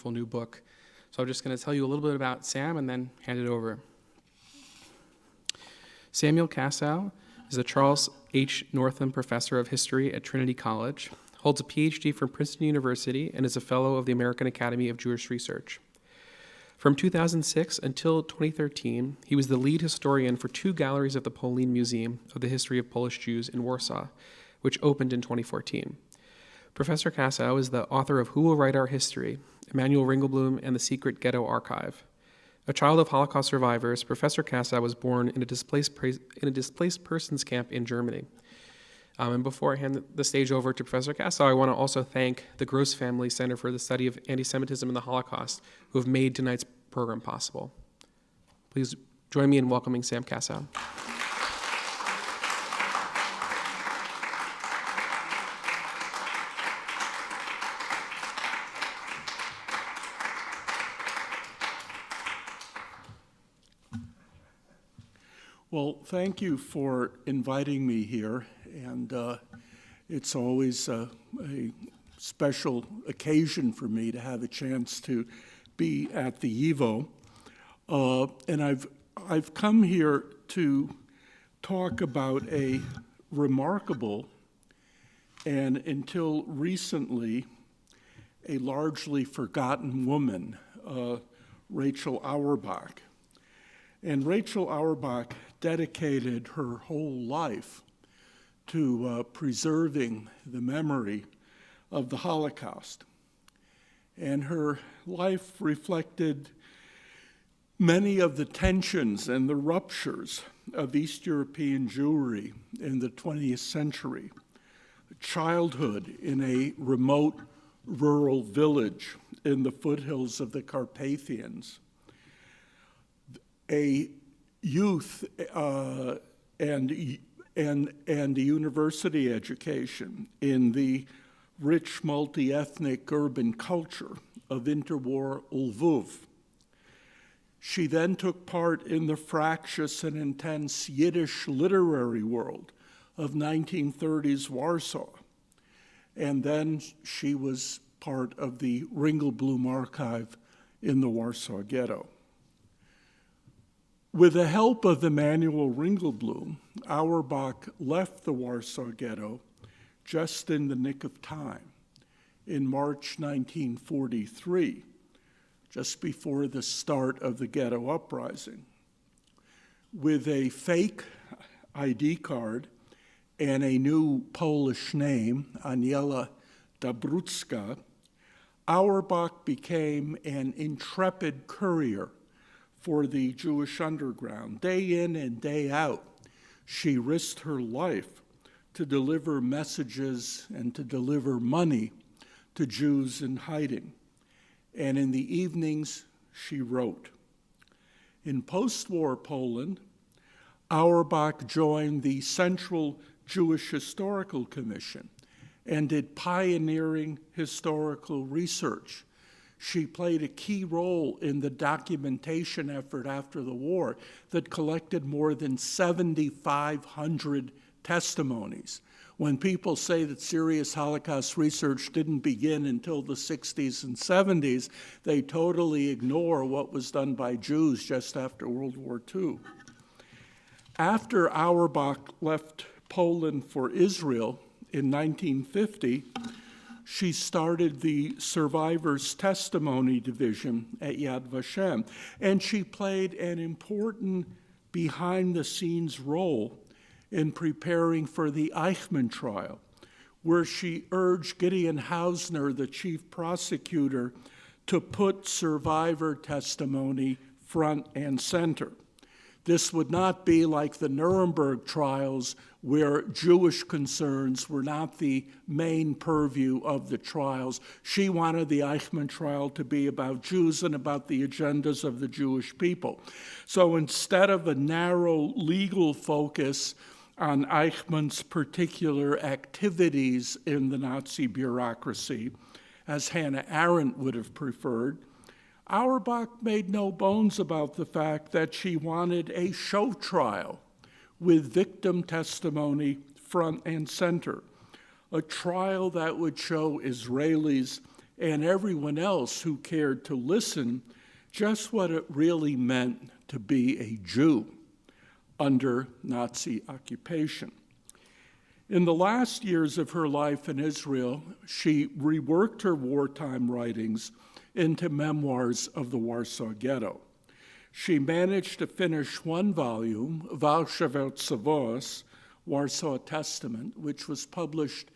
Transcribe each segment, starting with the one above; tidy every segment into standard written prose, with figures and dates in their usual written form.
wonderful new book. So I'm just going to tell you a little bit about Sam and then hand it over. Samuel Kassow is a Charles H. Northam Professor of History at Trinity College, holds a PhD from Princeton University, and is a Fellow of the American Academy of Jewish Research. From 2006 until 2013, he was the lead historian for 2 galleries of the Polin Museum of the History of Polish Jews in Warsaw, which opened in 2014. Professor Kassow is the author of Who Will Write Our History? Emanuel Ringelblum and the Secret Ghetto Archive. A child of Holocaust survivors, Professor Kassow was born in a displaced persons camp in Germany. And before I hand the stage over to Professor Kassow, I want to also thank the Gross Family Center for the Study of Anti-Semitism and the Holocaust, who have made tonight's program possible. Please join me in welcoming Sam Kassow. Well, thank you for inviting me here, and it's always a special occasion for me to have a chance to be at the YIVO. And I've come here to talk about a remarkable and until recently a largely forgotten woman, Rokhl Auerbach. And Rokhl Auerbach dedicated her whole life to preserving the memory of the Holocaust. And her life reflected many of the tensions and the ruptures of East European Jewry in the 20th century. Childhood in a remote rural village in the foothills of the Carpathians. A youth and a university education in the rich multi-ethnic urban culture of interwar Lviv. She then took part in the fractious and intense Yiddish literary world of 1930s Warsaw. And then she was part of the Ringelblum archive in the Warsaw Ghetto. With the help of Emanuel Ringelblum, Auerbach left the Warsaw Ghetto just in the nick of time in March 1943, just before the start of the ghetto uprising. With a fake ID card and a new Polish name, Aniela Dabrucka, Auerbach became an intrepid courier for the Jewish underground. Day in and day out, she risked her life to deliver messages and to deliver money to Jews in hiding. And in the evenings, she wrote. In post-war Poland, Auerbach joined the Central Jewish Historical Commission and did pioneering historical research. She played a key role in the documentation effort after the war that collected more than 7,500 testimonies. When people say that serious Holocaust research didn't begin until the 60s and 70s, they totally ignore what was done by Jews just after World War II. After Auerbach left Poland for Israel in 1950, she started the Survivors Testimony Division at Yad Vashem, and she played an important behind-the-scenes role in preparing for the Eichmann trial, where she urged Gideon Hausner, the chief prosecutor, to put survivor testimony front and center. This would not be like the Nuremberg trials, where Jewish concerns were not the main purview of the trials. She wanted the Eichmann trial to be about Jews and about the agendas of the Jewish people. So instead of a narrow legal focus on Eichmann's particular activities in the Nazi bureaucracy, as Hannah Arendt would have preferred, Auerbach made no bones about the fact that she wanted a show trial with victim testimony front and center, a trial that would show Israelis and everyone else who cared to listen just what it really meant to be a Jew under Nazi occupation. In the last years of her life in Israel, she reworked her wartime writings into memoirs of the Warsaw Ghetto. She managed to finish one volume, Warsaw Warsaw Testament, which was published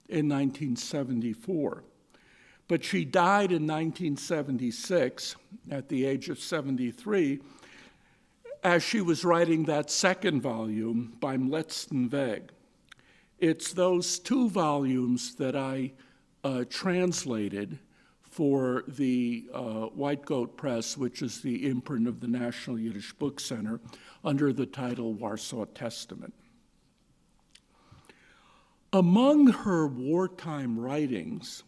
in 1974. But she died in 1976 at the age of 73 as she was writing that second volume, Beim letzten Weg. It's those two volumes that I translated for the White Goat Press, which is the imprint of the National Yiddish Book Center, under the title Warsaw Testament. Among her wartime writings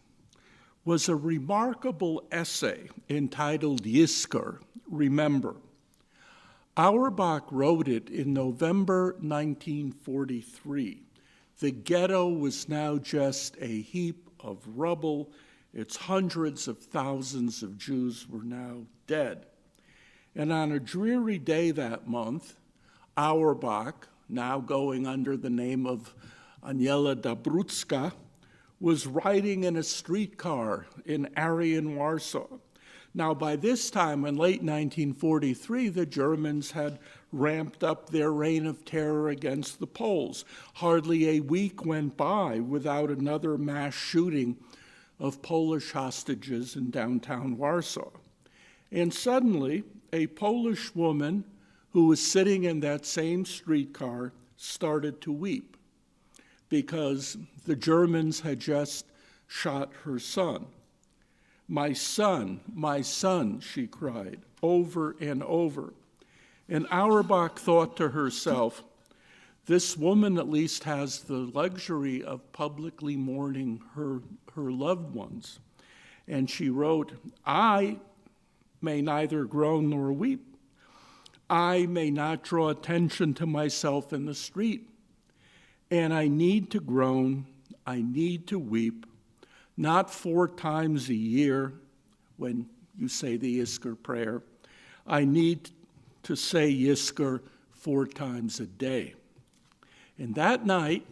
was a remarkable essay entitled Yizkor, Remember. Auerbach wrote it in November 1943. The ghetto was now just a heap of rubble. Its hundreds of thousands of Jews were now dead. And on a dreary day that month, Auerbach, now going under the name of Aniela Dabrutska, was riding in a streetcar in Aryan Warsaw. Now, by this time, in late 1943, the Germans had ramped up their reign of terror against the Poles. Hardly a week went by without another mass shooting of Polish hostages in downtown Warsaw. And suddenly, a Polish woman who was sitting in that same streetcar started to weep because the Germans had just shot her son. My son, she cried, over and over. And Auerbach thought to herself, this woman at least has the luxury of publicly mourning her loved ones. And she wrote, I may neither groan nor weep. I may not draw attention to myself in the street. And I need to groan, I need to weep, not 4 times a year when you say the Yizkor prayer. I need to say Yizkor 4 times a day. And that night,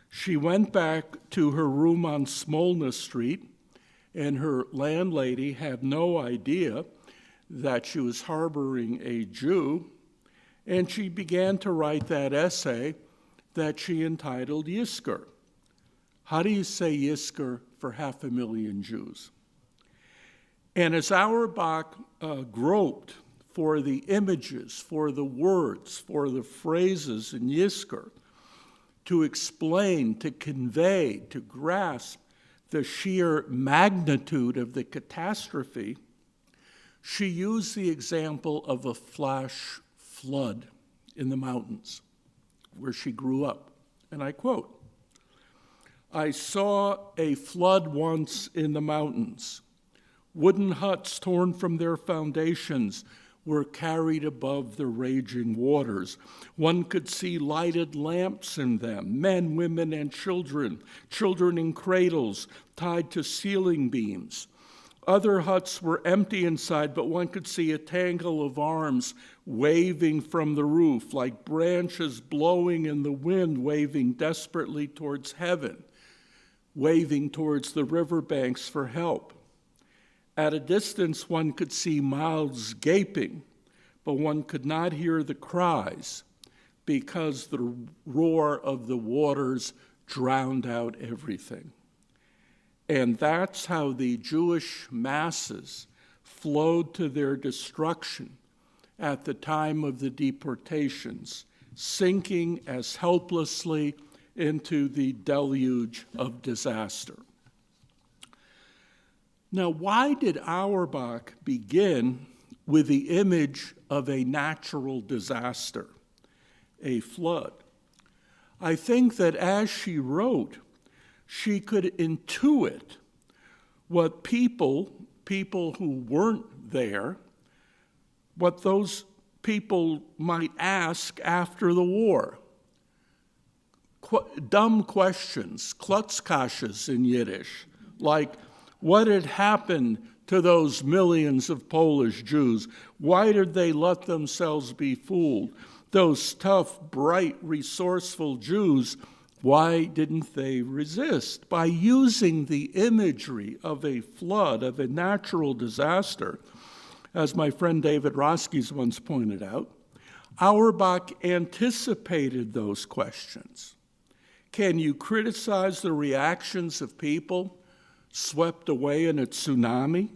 she went back to her room on Smolna Street, and her landlady had no idea that she was harboring a Jew, and she began to write that essay that she entitled Yizkor. How do you say Yizkor for 500,000 Jews? And as Auerbach groped for the images, for the words, for the phrases in Yizkor, to explain, to convey, to grasp the sheer magnitude of the catastrophe, she used the example of a flash flood in the mountains where she grew up. And I quote, I saw a flood once in the mountains. Wooden huts torn from their foundations were carried above the raging waters. One could see lighted lamps in them, men, women, and children in cradles tied to ceiling beams. Other huts were empty inside, but one could see a tangle of arms waving from the roof, like branches blowing in the wind, waving desperately towards heaven, waving towards the riverbanks for help. At a distance, one could see mouths gaping, but one could not hear the cries because the roar of the waters drowned out everything. And that's how the Jewish masses flowed to their destruction at the time of the deportations, sinking as helplessly into the deluge of disaster. Now, why did Auerbach begin with the image of a natural disaster, a flood? I think that as she wrote, she could intuit what people who weren't there, what those people might ask after the war. Dumb questions, Klutzkasches in Yiddish, like, What had happened to those millions of Polish Jews? Why did they let themselves be fooled? Those tough, bright, resourceful Jews, why didn't they resist? By using the imagery of a flood, of a natural disaster, as my friend David Roskies once pointed out, Auerbach anticipated those questions. Can you criticize the reactions of people swept away in a tsunami?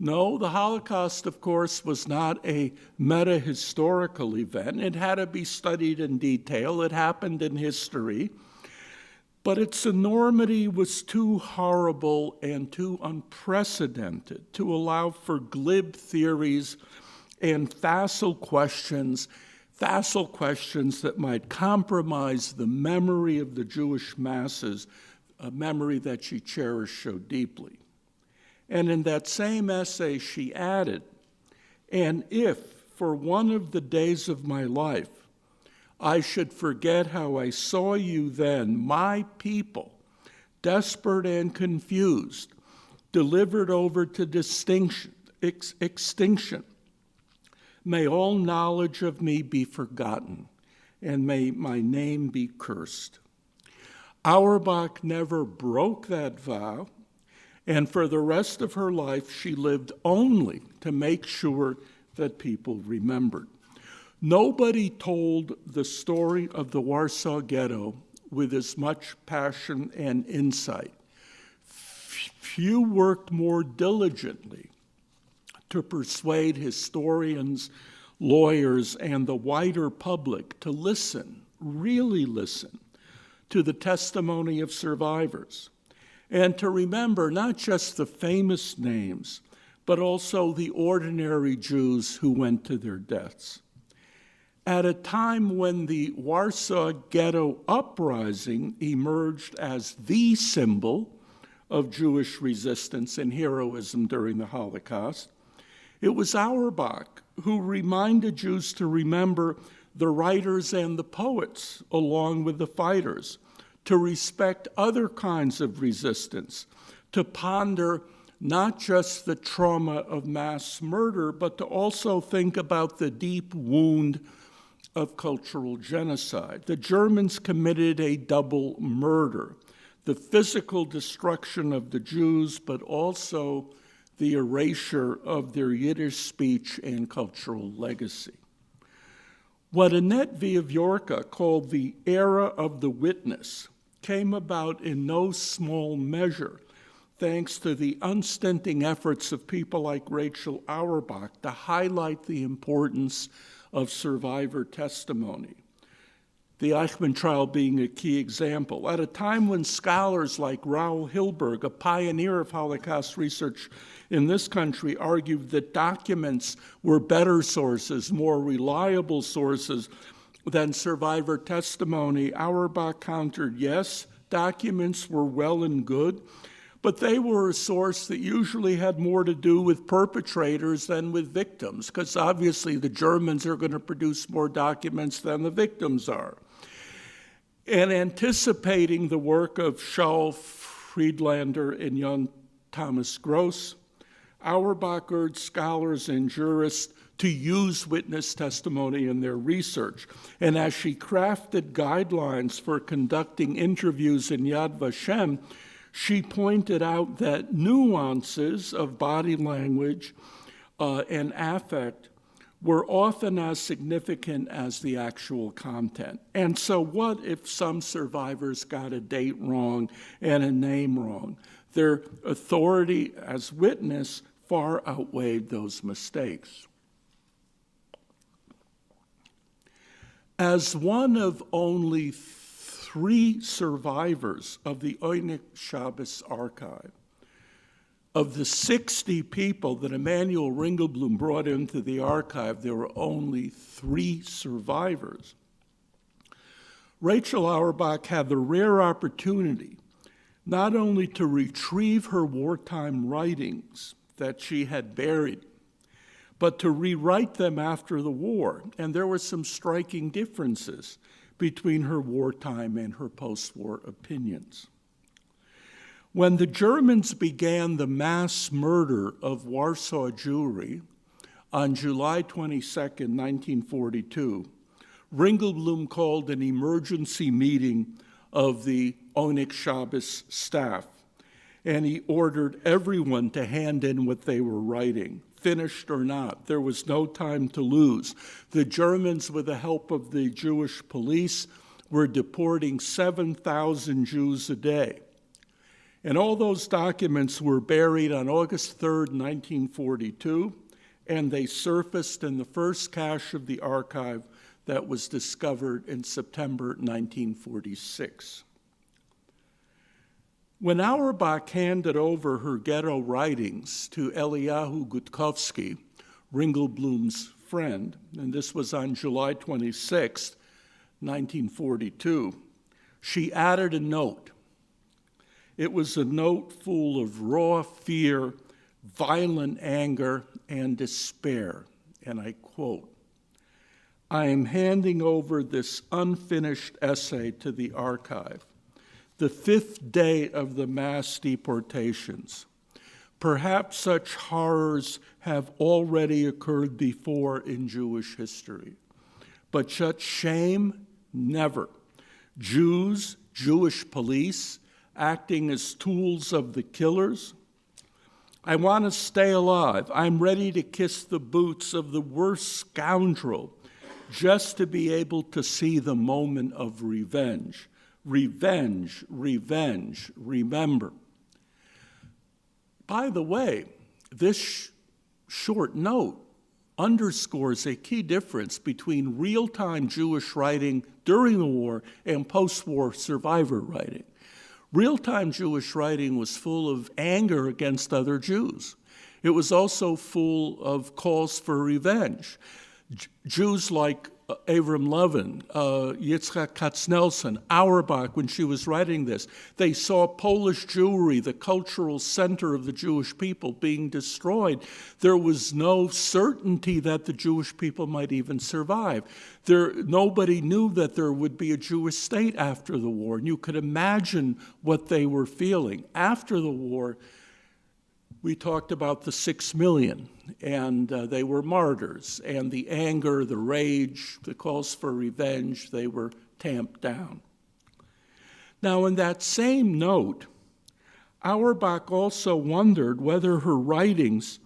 No, the Holocaust, of course, was not a meta-historical event. It had to be studied in detail. It happened in history. But its enormity was too horrible and too unprecedented to allow for glib theories and facile questions that might compromise the memory of the Jewish masses, a memory that she cherished so deeply. And in that same essay, she added, and if for one of the days of my life I should forget how I saw you then, my people, desperate and confused, delivered over to extinction, may all knowledge of me be forgotten, and may my name be cursed. Auerbach never broke that vow, and for the rest of her life, she lived only to make sure that people remembered. Nobody told the story of the Warsaw Ghetto with as much passion and insight. Few worked more diligently to persuade historians, lawyers, and the wider public to listen, really listen, to the testimony of survivors, and to remember not just the famous names, but also the ordinary Jews who went to their deaths. At a time when the Warsaw Ghetto uprising emerged as the symbol of Jewish resistance and heroism during the Holocaust, it was Auerbach who reminded Jews to remember the writers and the poets along with the fighters, to respect other kinds of resistance, to ponder not just the trauma of mass murder, but to also think about the deep wound of cultural genocide. The Germans committed a double murder, the physical destruction of the Jews, but also the erasure of their Yiddish speech and cultural legacy. What Annette Viaviorka called the era of the witness came about in no small measure thanks to the unstinting efforts of people like Rokhl Auerbach to highlight the importance of survivor testimony. The Eichmann trial being a key example. At a time when scholars like Raoul Hilberg, a pioneer of Holocaust research in this country, argued that documents were better sources, more reliable sources than survivor testimony, Auerbach countered, yes, documents were well and good, but they were a source that usually had more to do with perpetrators than with victims, because obviously the Germans are going to produce more documents than the victims are. And anticipating the work of Shaul Friedlander and Jan Thomas Gross, Auerbach urged scholars and jurists to use witness testimony in their research. And as she crafted guidelines for conducting interviews in Yad Vashem, she pointed out that nuances of body language and affect were often as significant as the actual content. And so what if some survivors got a date wrong and a name wrong? Their authority as witness far outweighed those mistakes. As one of only 3 survivors of the Oyneg Shabes archive, of the 60 people that Emanuel Ringelblum brought into the archive, there were only 3 survivors. Rokhl Auerbach had the rare opportunity not only to retrieve her wartime writings that she had buried, but to rewrite them after the war. And there were some striking differences between her wartime and her post-war opinions. When the Germans began the mass murder of Warsaw Jewry on July 22, 1942, Ringelblum called an emergency meeting of the Oyneg Shabes staff, and he ordered everyone to hand in what they were writing, finished or not. There was no time to lose. The Germans, with the help of the Jewish police, were deporting 7,000 Jews a day. And all those documents were buried on August 3rd, 1942, and they surfaced in the first cache of the archive that was discovered in September 1946. When Auerbach handed over her ghetto writings to Eliyahu Gutkovsky, Ringelblum's friend, and this was on July 26, 1942, she added a note. It was a note full of raw fear, violent anger, and despair. And I quote, "I am handing over this unfinished essay to the archive, the 5th day of the mass deportations. Perhaps such horrors have already occurred before in Jewish history, but such shame, never. Jews, Jewish police, acting as tools of the killers. I want to stay alive. I'm ready to kiss the boots of the worst scoundrel just to be able to see the moment of revenge. Revenge, revenge, remember." By the way, this short note underscores a key difference between real-time Jewish writing during the war and post-war survivor writing. Real-time Jewish writing was full of anger against other Jews. It was also full of calls for revenge. Jews like Avram Levin, Yitzhak Katznelson, Auerbach, when she was writing this, they saw Polish Jewry, the cultural center of the Jewish people, being destroyed. There was no certainty that the Jewish people might even survive. Nobody knew that there would be a Jewish state after the war, and you could imagine what they were feeling. After the war, we talked about the 6 million, and they were martyrs, and the anger, the rage, the calls for revenge, they were tamped down. Now, in that same note, Auerbach also wondered whether her writings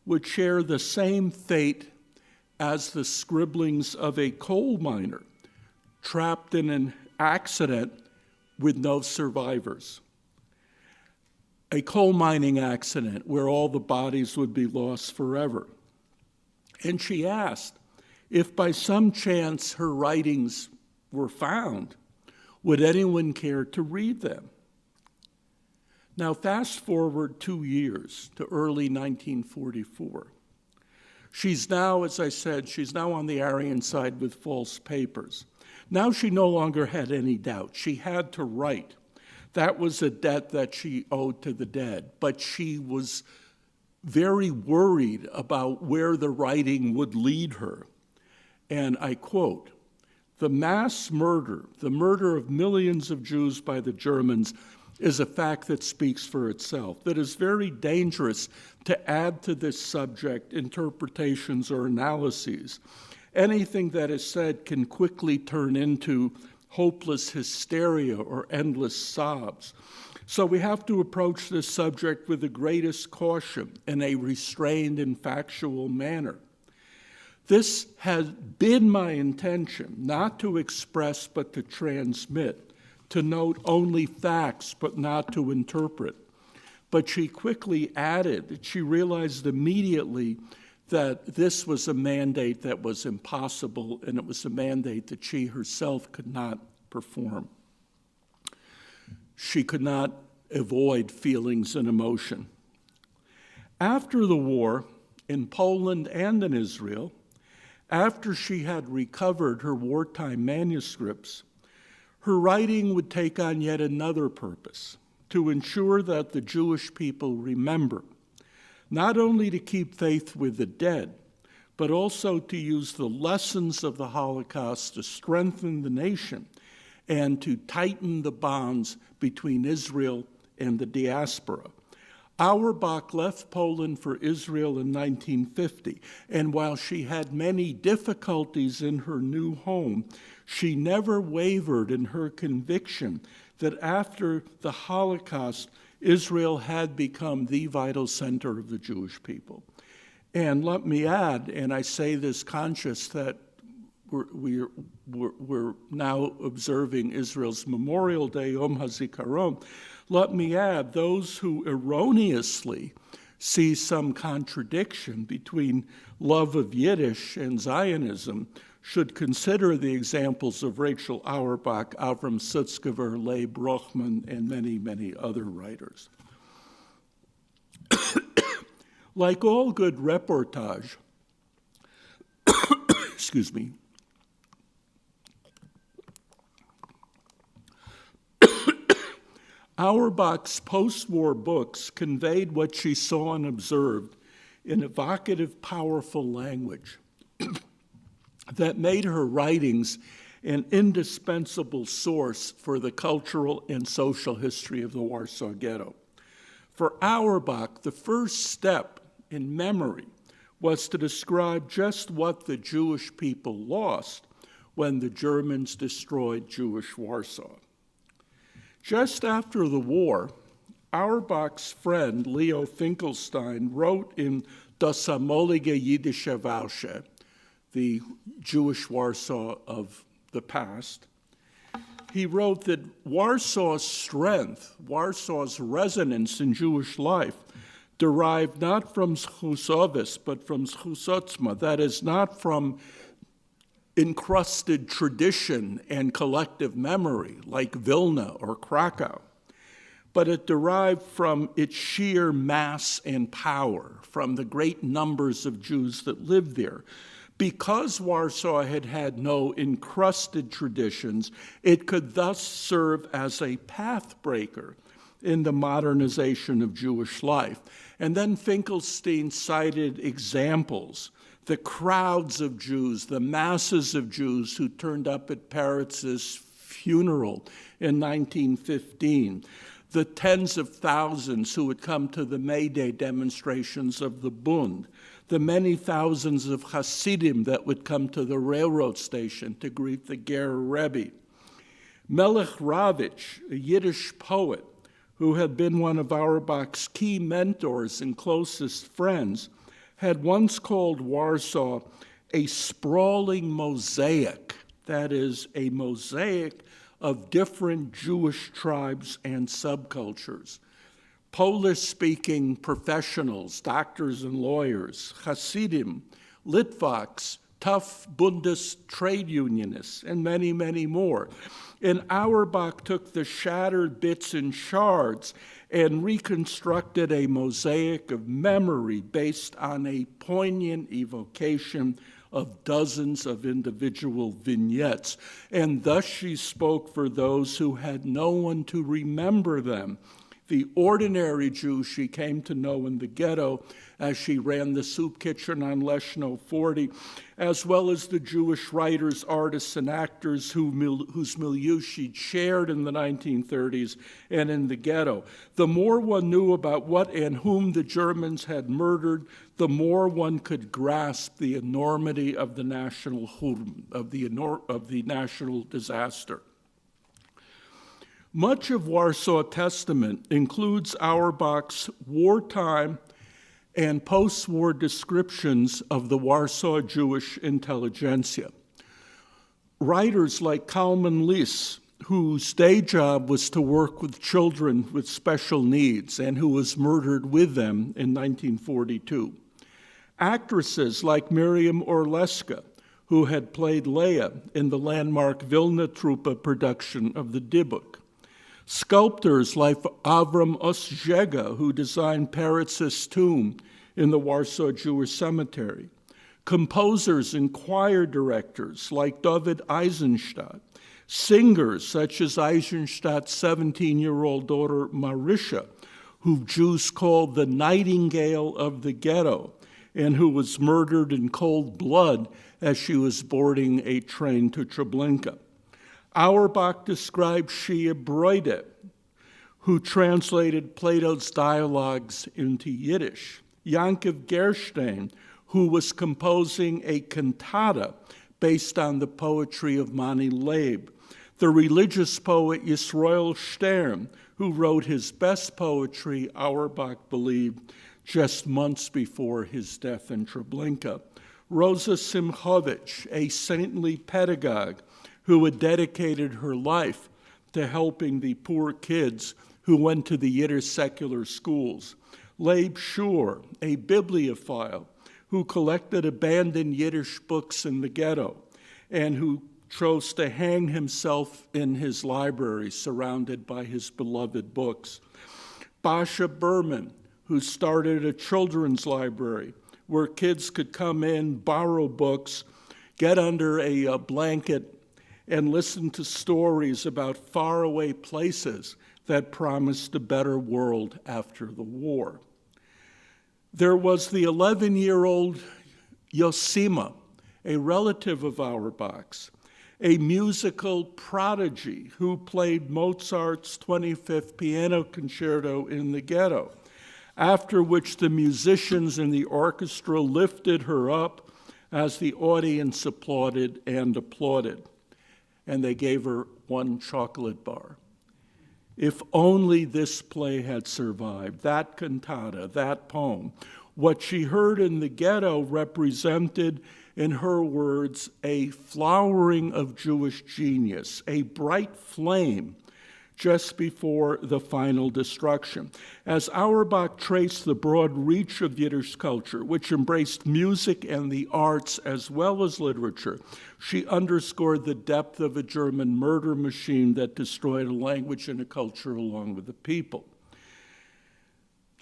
would share the same fate as the scribblings of a coal miner trapped in an accident with no survivors. A coal mining accident where all the bodies would be lost forever. And she asked if by some chance her writings were found, would anyone care to read them? Now fast forward 2 years to early 1944. She's now, as I said, she's now on the Aryan side with false papers. Now she no longer had any doubt. She had to write. That was a debt that she owed to the dead, but she was very worried about where the writing would lead her. And I quote, "The mass murder, the murder of millions of Jews by the Germans, is a fact that speaks for itself. That is very dangerous to add to this subject interpretations or analyses. Anything that is said can quickly turn into hopeless hysteria or endless sobs. So we have to approach this subject with the greatest caution in a restrained and factual manner. This has been my intention, not to express but to transmit, to note only facts but not to interpret." But she quickly added that she realized immediately that this was a mandate that was impossible, and it was a mandate that she herself could not perform. She could not avoid feelings and emotion. After the war, in Poland and in Israel, after she had recovered her wartime manuscripts, her writing would take on yet another purpose, to ensure that the Jewish people remember, not only to keep faith with the dead, but also to use the lessons of the Holocaust to strengthen the nation and to tighten the bonds between Israel and the diaspora. Auerbach left Poland for Israel in 1950, and while she had many difficulties in her new home, she never wavered in her conviction that after the Holocaust, Israel had become the vital center of the Jewish people. And let me add, and I say this conscious that we're now observing Israel's Memorial Day, Yom HaZikaron. Let me add, those who erroneously see some contradiction between love of Yiddish and Zionism should consider the examples of Rokhl Auerbach, Avram Sutzkever, Leib Rochman, and many, many other writers. Like all good reportage, excuse me, Auerbach's post-war books conveyed what she saw and observed in evocative, powerful language that made her writings an indispensable source for the cultural and social history of the Warsaw Ghetto. For Auerbach, the first step in memory was to describe just what the Jewish people lost when the Germans destroyed Jewish Warsaw. Just after the war, Auerbach's friend Leo Finkelstein wrote in Das Amolige Jiddische Warsaw, the Jewish Warsaw of the past. He wrote that Warsaw's strength, Warsaw's resonance in Jewish life, derived not from zchusovis, but from zchusotzma, that is, not from encrusted tradition and collective memory like Vilna or Krakow, but it derived from its sheer mass and power, from the great numbers of Jews that lived there. Because Warsaw had had no encrusted traditions, it could thus serve as a pathbreaker in the modernization of Jewish life. And then Finkelstein cited examples, the crowds of Jews, the masses of Jews who turned up at Peretz's funeral in 1915, the tens of thousands who would come to the May Day demonstrations of the Bund, the many thousands of Hasidim that would come to the railroad station to greet the Ger Rebbe. Melech Ravitch, a Yiddish poet who had been one of Auerbach's key mentors and closest friends, had once called Warsaw a sprawling mosaic, that is, a mosaic of different Jewish tribes and subcultures. Polish-speaking professionals, doctors and lawyers, Hasidim, Litvaks, tough Bundist trade unionists, and many, many more. And Auerbach took the shattered bits and shards and reconstructed a mosaic of memory based on a poignant evocation of dozens of individual vignettes. And thus she spoke for those who had no one to remember them. The ordinary Jew she came to know in the ghetto as she ran the soup kitchen on Leshno 40, as well as the Jewish writers, artists, and actors whose milieu she'd shared in the 1930s and in the ghetto. The more one knew about what and whom the Germans had murdered, the more one could grasp the enormity of the national churban, of the national disaster. Much of Warsaw Testament includes Auerbach's wartime and post-war descriptions of the Warsaw Jewish intelligentsia. Writers like Kalman Lis, whose day job was to work with children with special needs and who was murdered with them in 1942. Actresses like Miriam Orleska, who had played Leah in the landmark Vilna Trupa production of the Dybbuk. Sculptors like Avram Ostjega, who designed Peretz's tomb in the Warsaw Jewish Cemetery. Composers and choir directors like David Eisenstadt. Singers such as Eisenstadt's 17-year-old daughter Marisha, who Jews called the Nightingale of the Ghetto, and who was murdered in cold blood as she was boarding a train to Treblinka. Auerbach described Shia Broide, who translated Plato's dialogues into Yiddish. Yankov Gerstein, who was composing a cantata based on the poetry of Mani Leib. The religious poet Yisroel Stern, who wrote his best poetry, Auerbach believed, just months before his death in Treblinka. Rosa Simchovich, a saintly pedagogue who had dedicated her life to helping the poor kids who went to the Yiddish secular schools. Leib Shur, a bibliophile who collected abandoned Yiddish books in the ghetto and who chose to hang himself in his library surrounded by his beloved books. Basha Berman, who started a children's library where kids could come in, borrow books, get under a blanket, and listen to stories about faraway places that promised a better world after the war. There was the 11-year-old Yosima, a relative of Auerbach's, a musical prodigy who played Mozart's 25th piano concerto in the ghetto, after which the musicians in the orchestra lifted her up as the audience applauded and applauded, and they gave her one chocolate bar. If only this play had survived, that cantata, that poem. What she heard in the ghetto represented, in her words, a flowering of Jewish genius, a bright flame just before the final destruction. As Auerbach traced the broad reach of Yiddish culture, which embraced music and the arts as well as literature, she underscored the depth of a German murder machine that destroyed a language and a culture along with the people.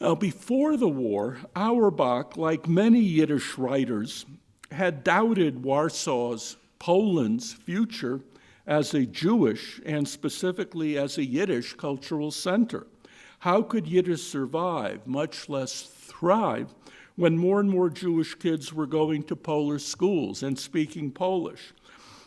Now, before the war, Auerbach, like many Yiddish writers, had doubted Warsaw's, Poland's future as a Jewish and specifically as a Yiddish cultural center. How could Yiddish survive, much less thrive, when more and more Jewish kids were going to Polish schools and speaking Polish?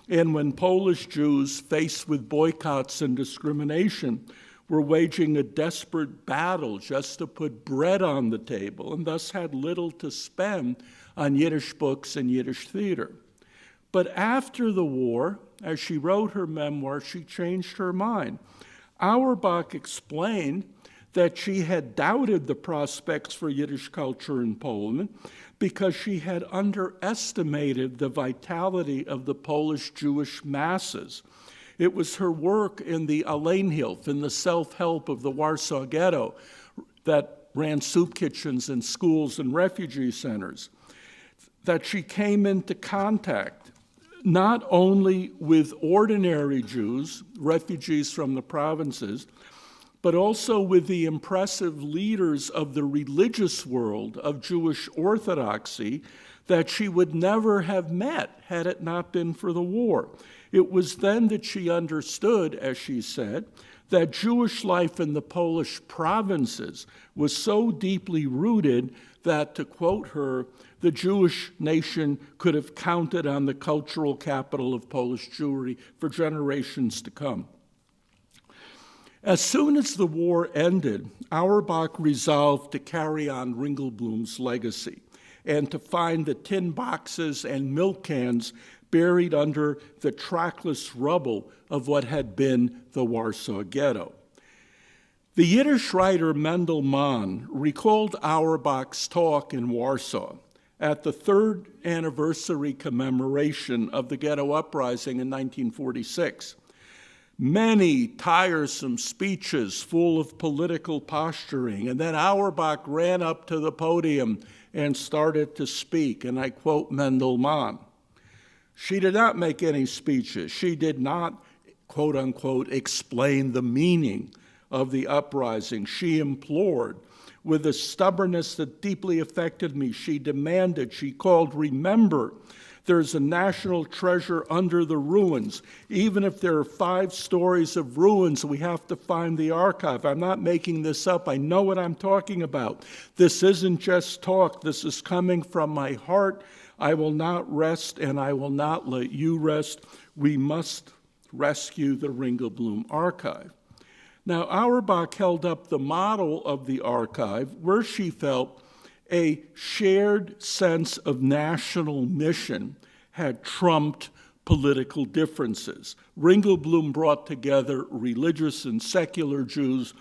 And when Polish Jews, faced with boycotts and discrimination, were waging a desperate battle just to put bread on the table and thus had little to spend on Yiddish books and Yiddish theater. But after the war, as she wrote her memoir, she changed her mind. Auerbach explained that she had doubted the prospects for Yiddish culture in Poland because she had underestimated the vitality of the Polish Jewish masses. It was her work in the Alleinhilfe, in the self-help of the Warsaw Ghetto, that ran soup kitchens and schools and refugee centers, that she came into contact not only with ordinary Jews, refugees from the provinces, but also with the impressive leaders of the religious world of Jewish orthodoxy that she would never have met had it not been for the war. It was then that she understood, as she said, that Jewish life in the Polish provinces was so deeply rooted that, to quote her, the Jewish nation could have counted on the cultural capital of Polish Jewry for generations to come. As soon as the war ended, Auerbach resolved to carry on Ringelblum's legacy and to find the tin boxes and milk cans buried under the trackless rubble of what had been the Warsaw Ghetto. The Yiddish writer Mendel Mann recalled Auerbach's talk in Warsaw at the third anniversary commemoration of the Ghetto Uprising in 1946. Many tiresome speeches full of political posturing, and then Auerbach ran up to the podium and started to speak, and I quote Mendel Mann. She did not make any speeches. She did not, quote unquote, explain the meaning of the uprising. She implored. With a stubbornness that deeply affected me, she demanded, she called, remember, there's a national treasure under the ruins. Even if there are 5 stories of ruins, we have to find the archive. I'm not making this up. I know what I'm talking about. This isn't just talk. This is coming from my heart. I will not rest, and I will not let you rest. We must rescue the Ringelblum archive. Now, Auerbach held up the model of the archive where she felt a shared sense of national mission had trumped political differences. Ringelblum brought together religious and secular Jews,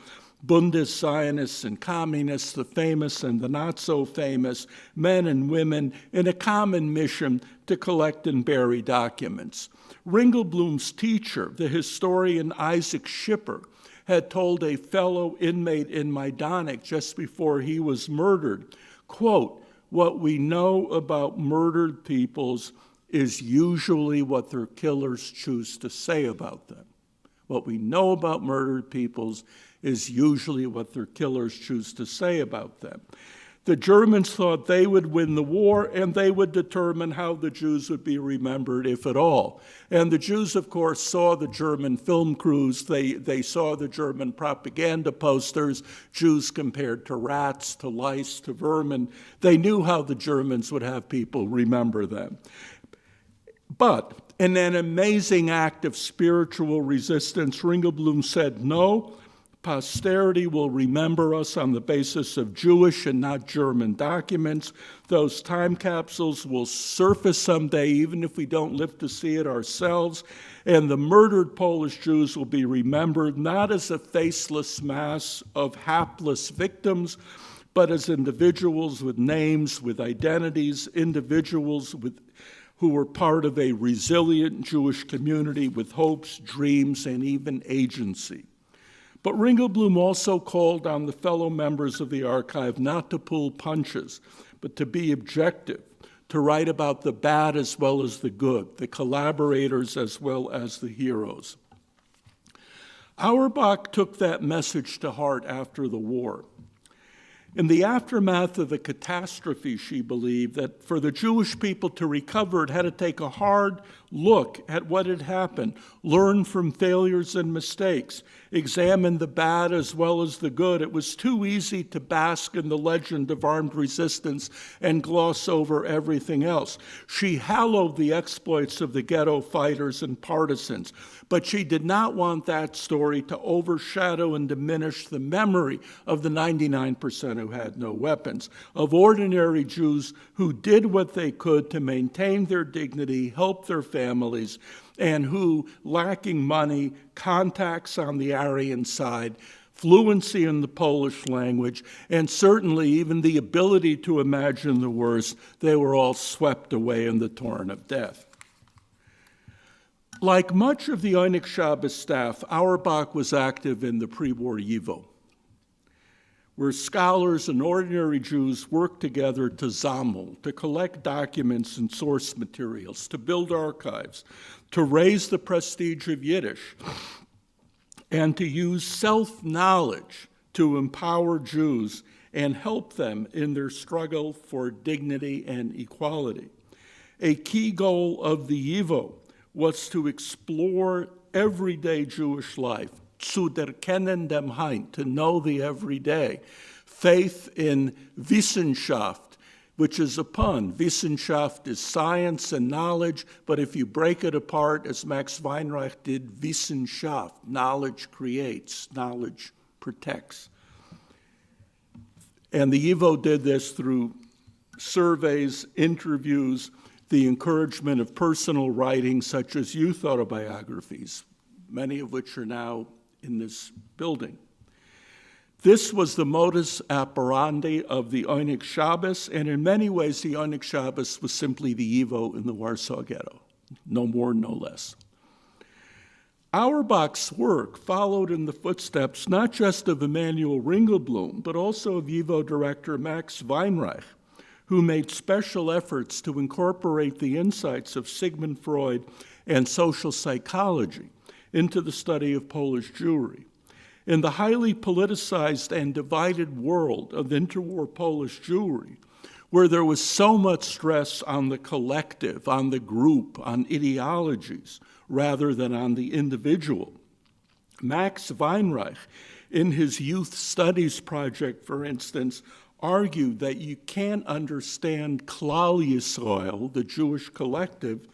Bundes-Zionists and communists, the famous and the not so famous, men and women, in a common mission to collect and bury documents. Ringelblum's teacher, the historian Isaac Schipper, had told a fellow inmate in Majdanek just before he was murdered, quote, "What we know about murdered peoples is usually what their killers choose to say about them. What we know about murdered peoples is usually what their killers choose to say about them." The Germans thought they would win the war, and they would determine how the Jews would be remembered, if at all. And the Jews, of course, saw the German film crews. They saw the German propaganda posters, Jews compared to rats, to lice, to vermin. They knew how the Germans would have people remember them. But in an amazing act of spiritual resistance, Ringelblum said, no, posterity will remember us on the basis of Jewish and not German documents. Those time capsules will surface someday, even if we don't live to see it ourselves. And the murdered Polish Jews will be remembered not as a faceless mass of hapless victims, but as individuals with names, with identities, individuals who were part of a resilient Jewish community with hopes, dreams, and even agency. But Ringelblum also called on the fellow members of the archive not to pull punches, but to be objective, to write about the bad as well as the good, the collaborators as well as the heroes. Auerbach took that message to heart after the war. In the aftermath of the catastrophe, she believed that for the Jewish people to recover, it had to take a hard look at what had happened, learn from failures and mistakes, examine the bad as well as the good. It was too easy to bask in the legend of armed resistance and gloss over everything else. She hallowed the exploits of the ghetto fighters and partisans, but she did not want that story to overshadow and diminish the memory of the 99% who had no weapons, of ordinary Jews who did what they could to maintain their dignity, help their families, and who, lacking money, contacts on the Aryan side, fluency in the Polish language, and certainly even the ability to imagine the worst, they were all swept away in the torrent of death. Like much of the Oyneg Shabes staff, Auerbach was active in the pre-war YIVO, where scholars and ordinary Jews worked together to sammle, to collect documents and source materials, to build archives, to raise the prestige of Yiddish, and to use self-knowledge to empower Jews and help them in their struggle for dignity and equality. A key goal of the YIVO was to explore everyday Jewish life, zu erkennen dem Heim, to know the everyday. Faith in Wissenschaft, which is a pun. Wissenschaft is science and knowledge, but if you break it apart, as Max Weinreich did, Wissenschaft, knowledge creates, knowledge protects. And the YIVO did this through surveys, interviews, the encouragement of personal writing such as youth autobiographies, many of which are now in this building. This was the modus operandi of the Oyneg Shabes, and in many ways the Oyneg Shabes was simply the YIVO in the Warsaw Ghetto, no more, no less. Auerbach's work followed in the footsteps not just of Emanuel Ringelblum, but also of YIVO director Max Weinreich, who made special efforts to incorporate the insights of Sigmund Freud and social psychology into the study of Polish Jewry. In the highly politicized and divided world of interwar Polish Jewry, where there was so much stress on the collective, on the group, on ideologies, rather than on the individual, Max Weinreich, in his youth studies project, for instance, argued that you can't understand Klal Yisrael, the Jewish collective,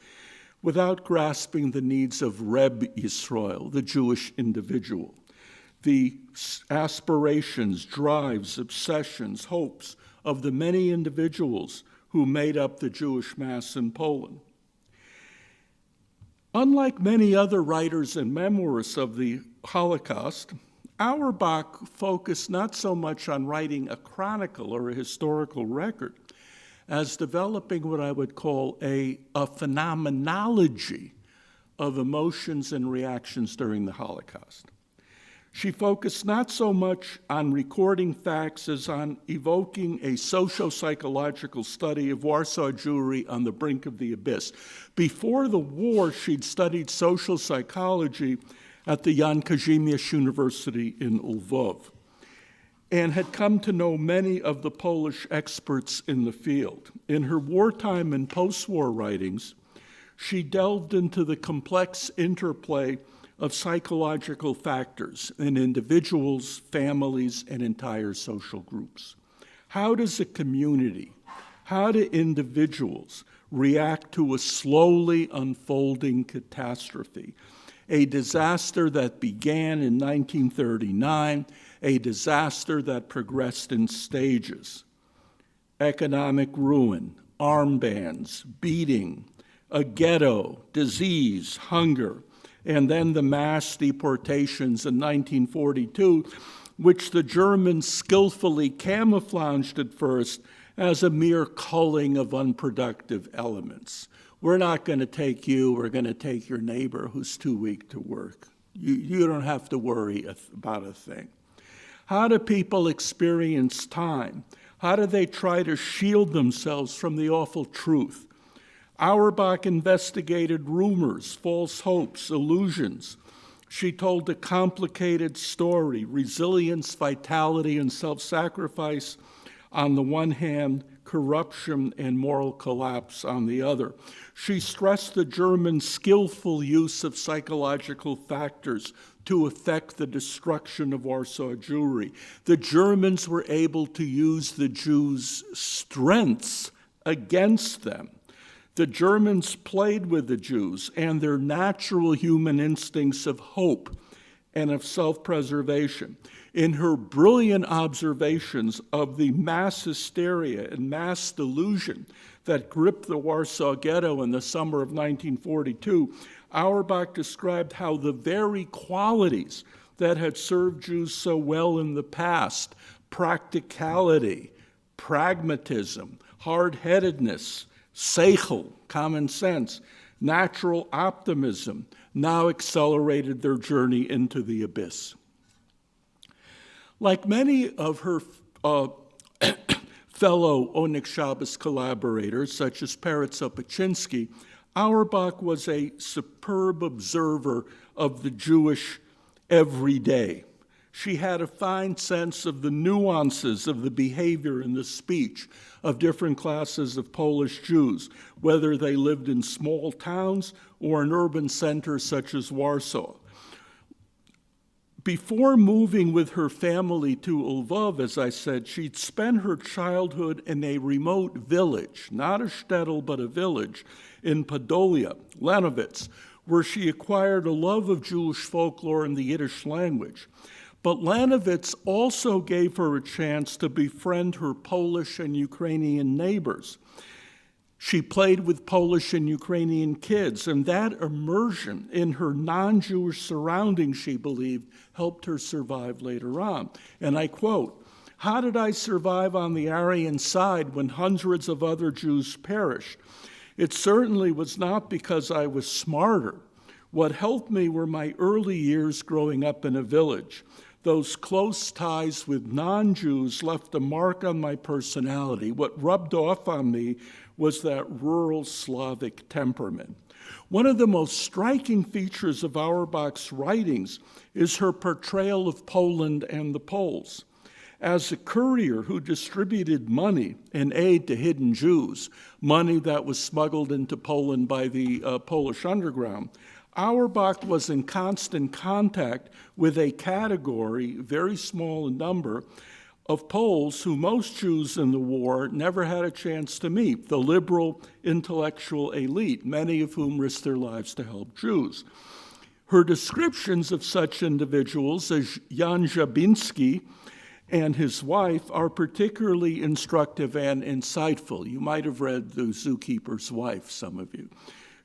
without grasping the needs of Reb Yisrael, the Jewish individual. the aspirations, drives, obsessions, hopes of the many individuals who made up the Jewish mass in Poland. Unlike many other writers and memoirists of the Holocaust, Auerbach focused not so much on writing a chronicle or a historical record as developing what I would call a phenomenology of emotions and reactions during the Holocaust. She focused not so much on recording facts as on evoking a socio-psychological study of Warsaw Jewry on the brink of the abyss. Before the war, she'd studied social psychology at the Jan Kazimierz University in Lwów and had come to know many of the Polish experts in the field. In her wartime and post-war writings, she delved into the complex interplay of psychological factors in individuals, families, and entire social groups. How does a community, how do individuals react to a slowly unfolding catastrophe? A disaster that began in 1939, a disaster that progressed in stages. Economic ruin, armbands, beating, a ghetto, disease, hunger, and then the mass deportations in 1942, which the Germans skillfully camouflaged at first as a mere culling of unproductive elements. We're not going to take you, we're going to take your neighbor who's too weak to work. You don't have to worry about a thing. How do people experience time? How do they try to shield themselves from the awful truth? Auerbach investigated rumors, false hopes, illusions. She told a complicated story, resilience, vitality, and self-sacrifice on the one hand, corruption and moral collapse on the other. She stressed the German skillful use of psychological factors to effect the destruction of Warsaw Jewry. The Germans were able to use the Jews' strengths against them. The Germans played with the Jews and their natural human instincts of hope and of self-preservation. In her brilliant observations of the mass hysteria and mass delusion that gripped the Warsaw Ghetto in the summer of 1942, Auerbach described how the very qualities that had served Jews so well in the past, practicality, pragmatism, hard-headedness, seichel, common sense, natural optimism, now accelerated their journey into the abyss. Like many of her fellow Oyneg Shabes collaborators, such as Peretz Opaczynski, Auerbach was a superb observer of the Jewish everyday. She had a fine sense of the nuances of the behavior and the speech of different classes of Polish Jews, whether they lived in small towns or in urban centers such as Warsaw. Before moving with her family to Lwów, as I said, she'd spent her childhood in a remote village, not a shtetl, but a village, in Podolia, Lanowitz, where she acquired a love of Jewish folklore and the Yiddish language. But Lanowitz also gave her a chance to befriend her Polish and Ukrainian neighbors. She played with Polish and Ukrainian kids, and that immersion in her non-Jewish surroundings, she believed, helped her survive later on. And I quote, "How did I survive on the Aryan side when hundreds of other Jews perished? It certainly was not because I was smarter. What helped me were my early years growing up in a village. Those close ties with non-Jews left a mark on my personality. What rubbed off on me was that rural Slavic temperament." One of the most striking features of Auerbach's writings is her portrayal of Poland and the Poles. As a courier who distributed money and aid to hidden Jews, money that was smuggled into Poland by the Polish underground, Auerbach was in constant contact with a category, very small in number, of Poles who most Jews in the war never had a chance to meet, the liberal intellectual elite, many of whom risked their lives to help Jews. Her descriptions of such individuals as Jan Żabinski and his wife are particularly instructive and insightful. You might have read The Zookeeper's Wife, some of you.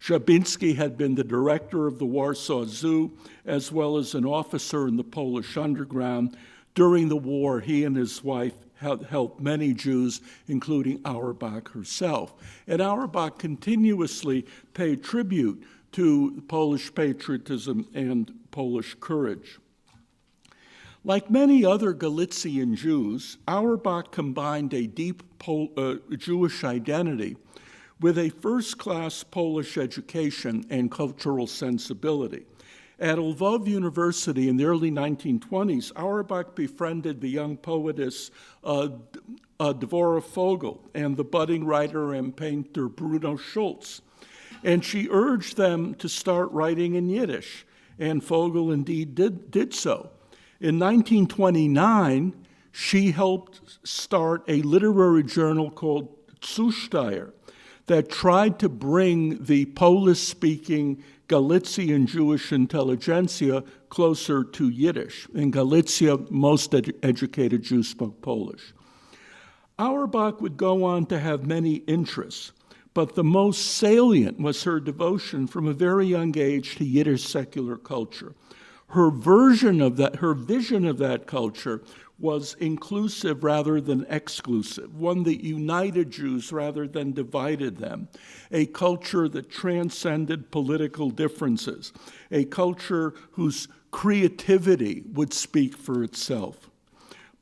Żabinski had been the director of the Warsaw Zoo, as well as an officer in the Polish underground. During the war, he and his wife helped many Jews, including Auerbach herself. And Auerbach continuously paid tribute to Polish patriotism and Polish courage. Like many other Galician Jews, Auerbach combined a deep Jewish identity with a first-class Polish education and cultural sensibility. At Lvov University in the early 1920s, Auerbach befriended the young poetess Dvora Fogel and the budding writer and painter Bruno Schulz. And she urged them to start writing in Yiddish, and Fogel indeed did so. In 1929, she helped start a literary journal called Zusteyer that tried to bring the Polish-speaking Galician Jewish intelligentsia closer to Yiddish. In Galicia, most educated Jews spoke Polish. Auerbach would go on to have many interests, but the most salient was her devotion from a very young age to Yiddish secular culture. Her vision of that culture was inclusive rather than exclusive, one that united Jews rather than divided them, a culture that transcended political differences, a culture whose creativity would speak for itself.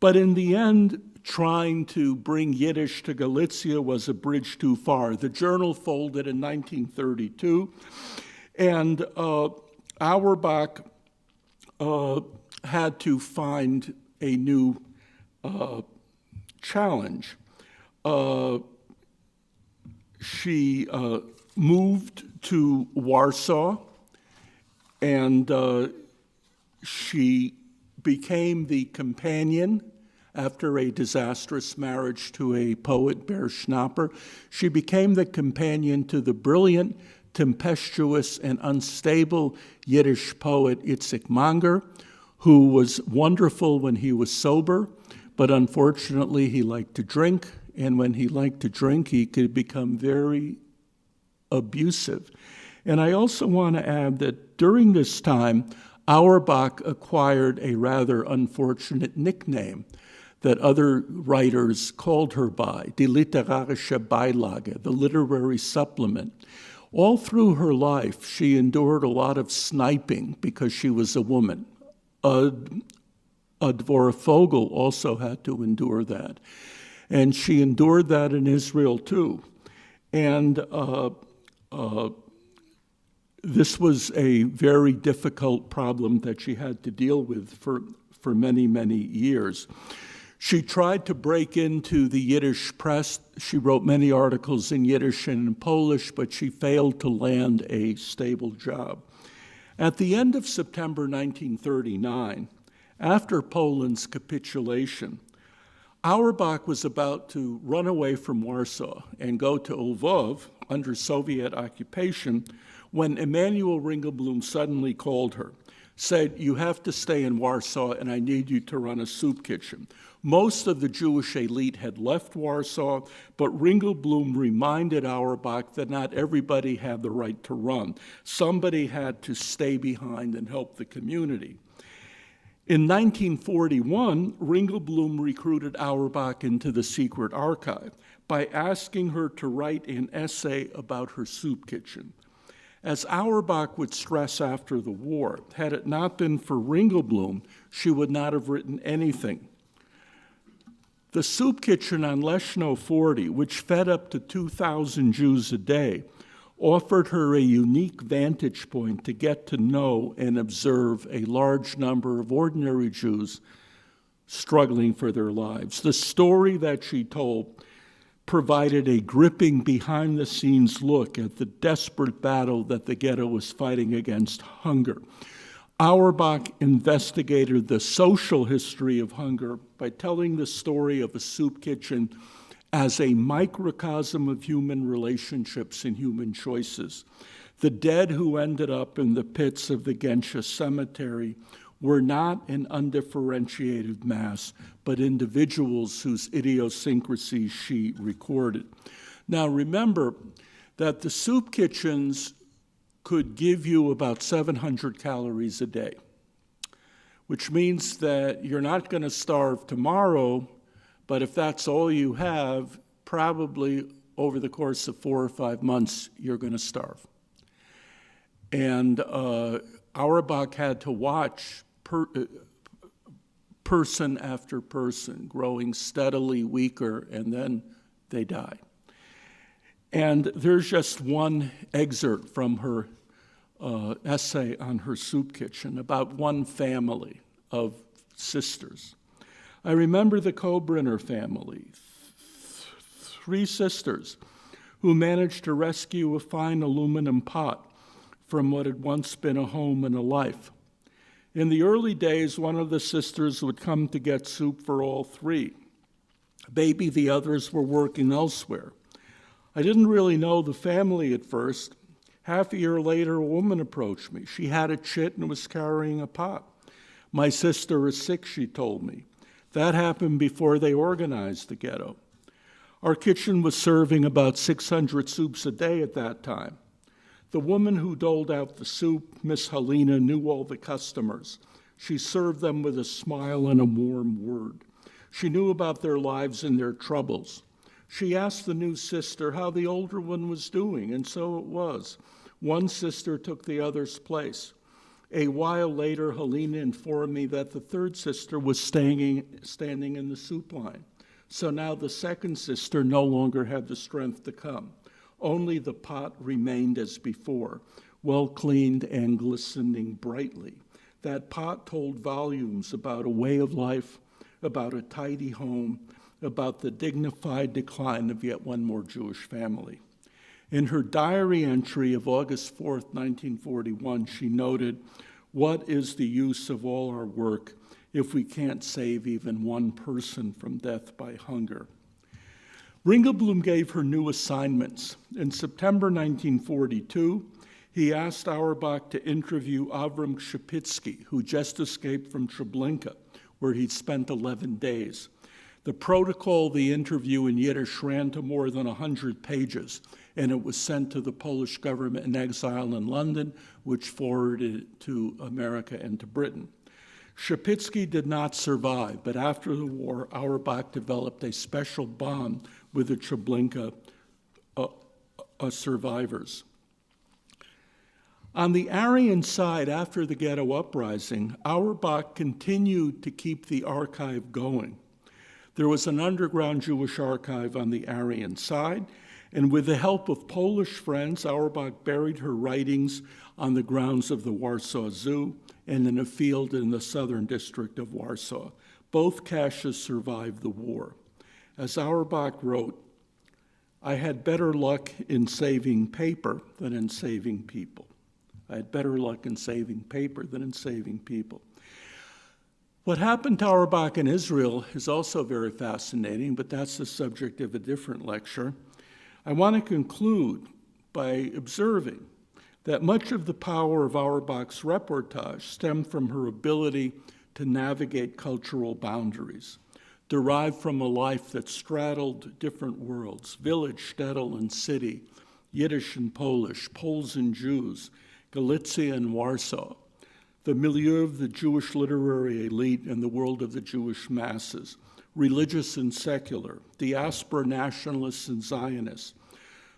But in the end, trying to bring Yiddish to Galicia was a bridge too far. The journal folded in 1932, and Auerbach had to find a new challenge. She moved to Warsaw, and she became the companion after a disastrous marriage to a poet, Ber Schnapper. She became the companion to the brilliant, tempestuous, and unstable Yiddish poet Itzik Manger, who was wonderful when he was sober, but unfortunately he liked to drink, and when he liked to drink, he could become very abusive. And I also want to add that during this time, Auerbach acquired a rather unfortunate nickname that other writers called her by, die literarische Beilage, the literary supplement. All through her life, she endured a lot of sniping because she was a woman. Dvora Fogel also had to endure that. And she endured that in Israel too. And this was a very difficult problem that she had to deal with for many, many years. She tried to break into the Yiddish press. She wrote many articles in Yiddish and in Polish, but she failed to land a stable job. At the end of September 1939, after Poland's capitulation, Auerbach was about to run away from Warsaw and go to Lvov under Soviet occupation when Emanuel Ringelblum suddenly called her, said, "You have to stay in Warsaw and I need you to run a soup kitchen." Most of the Jewish elite had left Warsaw, but Ringelblum reminded Auerbach that not everybody had the right to run. Somebody had to stay behind and help the community. In 1941, Ringelblum recruited Auerbach into the secret archive by asking her to write an essay about her soup kitchen. As Auerbach would stress after the war, had it not been for Ringelblum, she would not have written anything. The soup kitchen on Leshno 40, which fed up to 2,000 Jews a day, offered her a unique vantage point to get to know and observe a large number of ordinary Jews struggling for their lives. The story that she told provided a gripping behind-the-scenes look at the desperate battle that the ghetto was fighting against hunger. Auerbach investigated the social history of hunger by telling the story of a soup kitchen as a microcosm of human relationships and human choices. The dead who ended up in the pits of the Gensha cemetery were not an undifferentiated mass, but individuals whose idiosyncrasies she recorded. Now remember that the soup kitchens could give you about 700 calories a day, which means that you're not going to starve tomorrow, but if that's all you have, probably over the course of 4 or 5 months, you're going to starve. And Auerbach had to watch person after person growing steadily weaker, and then they die. And there's just one excerpt from her essay on her soup kitchen about one family of sisters. I remember the Kobrenner family, 3 sisters who managed to rescue a fine aluminum pot from what had once been a home and a life. In the early days, one of the sisters would come to get soup for all 3. Maybe the others were working elsewhere. I didn't really know the family at first. Half a year later, a woman approached me. She had a chit and was carrying a pot. My sister is sick, she told me. That happened before they organized the ghetto. Our kitchen was serving about 600 soups a day at that time. The woman who doled out the soup, Miss Helena, knew all the customers. She served them with a smile and a warm word. She knew about their lives and their troubles. She asked the new sister how the older one was doing, and so it was. One sister took the other's place. A while later, Helena informed me that the third sister was standing in the soup line. So now the second sister no longer had the strength to come. Only the pot remained as before, well cleaned and glistening brightly. That pot told volumes about a way of life, about a tidy home, about the dignified decline of yet one more Jewish family. In her diary entry of August 4th, 1941, she noted, "What is the use of all our work if we can't save even one person from death by hunger?" Ringelblum gave her new assignments. In September 1942, he asked Auerbach to interview Avram Shapitsky, who just escaped from Treblinka, where he'd spent 11 days. The protocol of the interview in Yiddish ran to more than 100 pages, and it was sent to the Polish government in exile in London, which forwarded it to America and to Britain. Shapitsky did not survive, but after the war, Auerbach developed a special bond with the Treblinka survivors. On the Aryan side, after the ghetto uprising, Auerbach continued to keep the archive going. There was an underground Jewish archive on the Aryan side, and with the help of Polish friends, Auerbach buried her writings on the grounds of the Warsaw Zoo and in a field in the southern district of Warsaw. Both caches survived the war. As Auerbach wrote, "I had better luck in saving paper than in saving people." I had better luck in saving paper than in saving people. What happened to Auerbach in Israel is also very fascinating, but that's the subject of a different lecture. I want to conclude by observing that much of the power of Auerbach's reportage stemmed from her ability to navigate cultural boundaries, derived from a life that straddled different worlds, village, shtetl, and city, Yiddish and Polish, Poles and Jews, Galicia and Warsaw, the milieu of the Jewish literary elite and the world of the Jewish masses, religious and secular, diaspora nationalists and Zionists.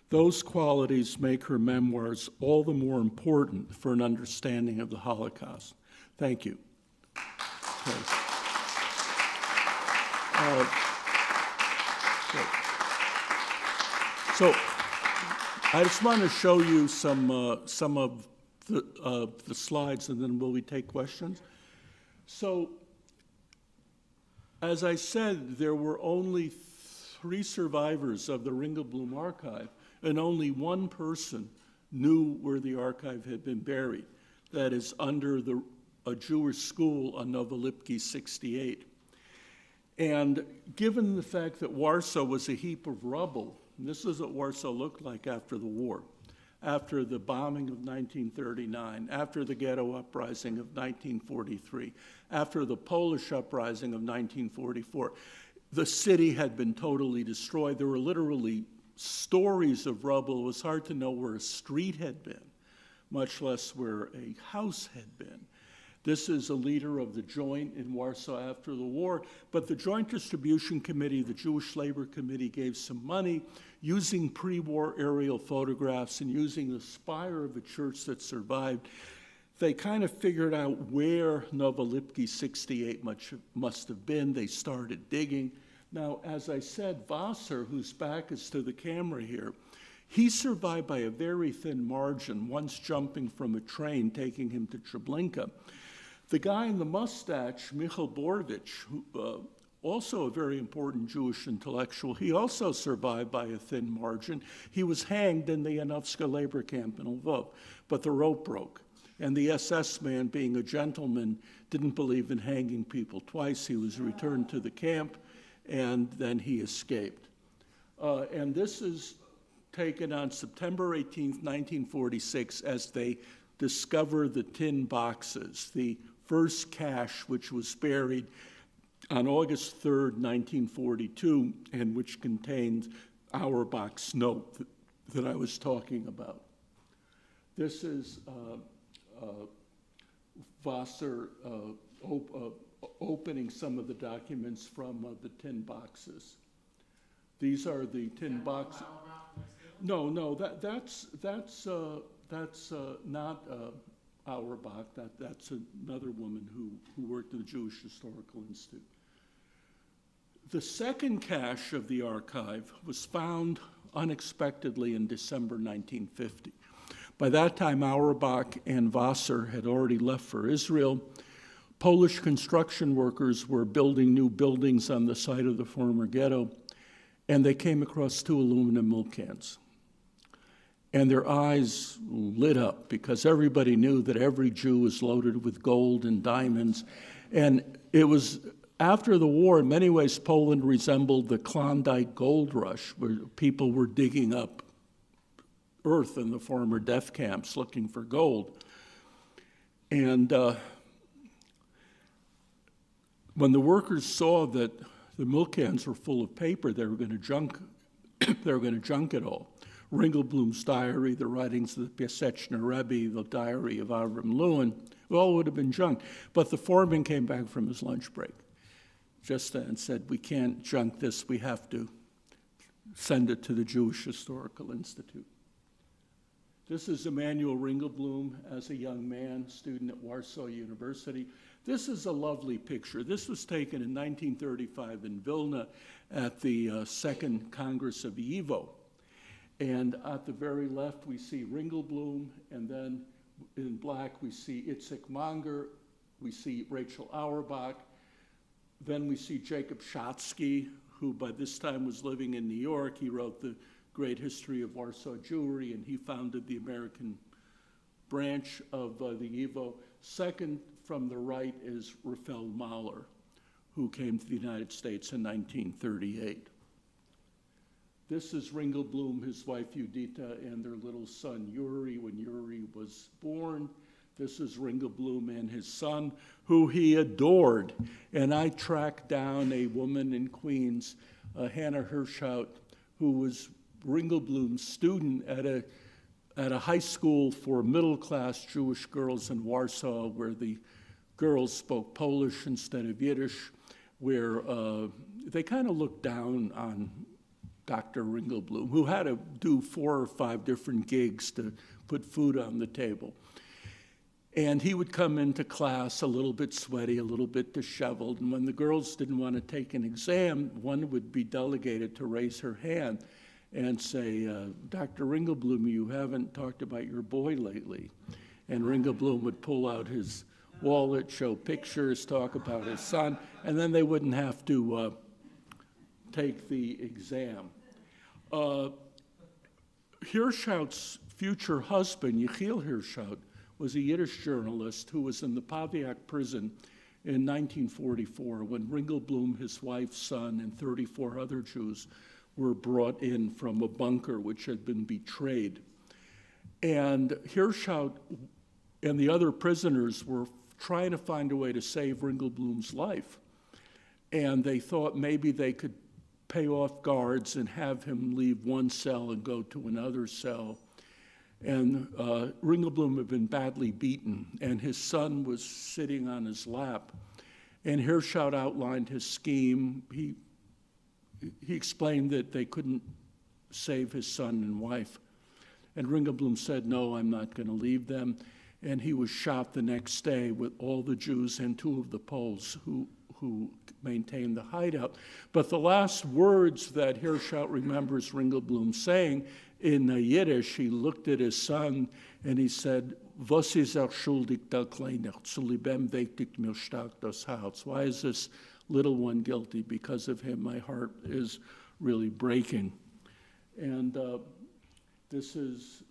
Those qualities make her memoirs all the more important for an understanding of the Holocaust. Thank you. So I just want to show you some of the slides, and then will we take questions? So, as I said, there were only 3 survivors of the Ringelblum archive, and only one person knew where the archive had been buried. That is under a Jewish school on Novolipki 68. And given the fact that Warsaw was a heap of rubble, and this is what Warsaw looked like after the war. after the bombing of 1939, after the Ghetto Uprising of 1943, after the Polish Uprising of 1944. The city had been totally destroyed. There were literally stories of rubble. It was hard to know where a street had been, much less where a house had been. This is a leader of the Joint in Warsaw after the war, but the Joint Distribution Committee, the Jewish Labor Committee, gave some money using pre-war aerial photographs and using the spire of the church that survived. They kind of figured out where Novolipki 68 must have been. They started digging. Now, as I said, Wasser, whose back is to the camera here, he survived by a very thin margin, once jumping from a train, taking him to Treblinka. The guy in the mustache, Michal Borovich, who, also a very important Jewish intellectual, he also survived by a thin margin. He was hanged in the Janowska labor camp in Lvov, but the rope broke. And the SS man, being a gentleman, didn't believe in hanging people twice. He was returned to the camp, and then he escaped. And this is taken on September 18th, 1946, as they discover the tin boxes, the first cache which was buried on August 3rd, 1942, and which contained Auerbach's note that I was talking about. This is Wasser opening some of the documents from the tin boxes. These are the tin boxes. No, that's not Auerbach. That's another woman who worked at the Jewish Historical Institute. The second cache of the archive was found unexpectedly in December 1950. By that time, Auerbach and Wasser had already left for Israel. Polish construction workers were building new buildings on the site of the former ghetto, and they came across 2 aluminum milk cans. And their eyes lit up because everybody knew that every Jew was loaded with gold and diamonds. And it was after the war, in many ways, Poland resembled the Klondike gold rush, where people were digging up earth in the former death camps looking for gold. And when the workers saw that the milk cans were full of paper, they were going to junk it all. Ringelblum's diary, the writings of the Piaseczner Rebbe, the diary of Avram Lewin, all would have been junk. But the foreman came back from his lunch break just then and said, we can't junk this, we have to send it to the Jewish Historical Institute. This is Emanuel Ringelblum as a young man, student at Warsaw University. This is a lovely picture. This was taken in 1935 in Vilna at the Second Congress of YIVO. And at the very left, we see Ringelblum, and then in black, we see Itzik Monger, we see Rokhl Auerbach, then we see Jacob Schatzky, who by this time was living in New York. He wrote the Great History of Warsaw Jewry, and he founded the American branch of the YIVO. Second from the right is Raphael Mahler, who came to the United States in 1938. This is Ringelblum, his wife Judita, and their little son Yuri when Yuri was born. This is Ringelblum and his son, who he adored. And I tracked down a woman in Queens, Hannah Hirschhout, who was Ringelblum's student at a high school for middle-class Jewish girls in Warsaw, where the girls spoke Polish instead of Yiddish, where they kind of looked down on Dr. Ringelblum, who had to do 4 or 5 different gigs to put food on the table. And he would come into class a little bit sweaty, a little bit disheveled, and when the girls didn't want to take an exam, one would be delegated to raise her hand and say, Dr. Ringelblum, you haven't talked about your boy lately. And Ringelblum would pull out his wallet, show pictures, talk about his son, and then they wouldn't have to take the exam. Hirschhout's future husband, Yechiel Hirschhout, was a Yiddish journalist who was in the Paviak prison in 1944 when Ringelblum, his wife's son, and 34 other Jews were brought in from a bunker which had been betrayed. And Hirschhout and the other prisoners were trying to find a way to save Ringelblum's life. And they thought maybe they could pay off guards and have him leave one cell and go to another cell. And Ringelblum had been badly beaten, and his son was sitting on his lap. And Hirschhout outlined his scheme. He explained that they couldn't save his son and wife. And Ringelblum said, no, I'm not going to leave them. And he was shot the next day with all the Jews and 2 of the Poles who maintained the hideout. But the last words that Hirschhout remembers Ringelblum saying in Yiddish, he looked at his son and he said, "Was ist schuldig der Kleine? Zu liebem wegt mir stark das Herz." Why is this little one guilty? Because of him, my heart is really breaking. And this is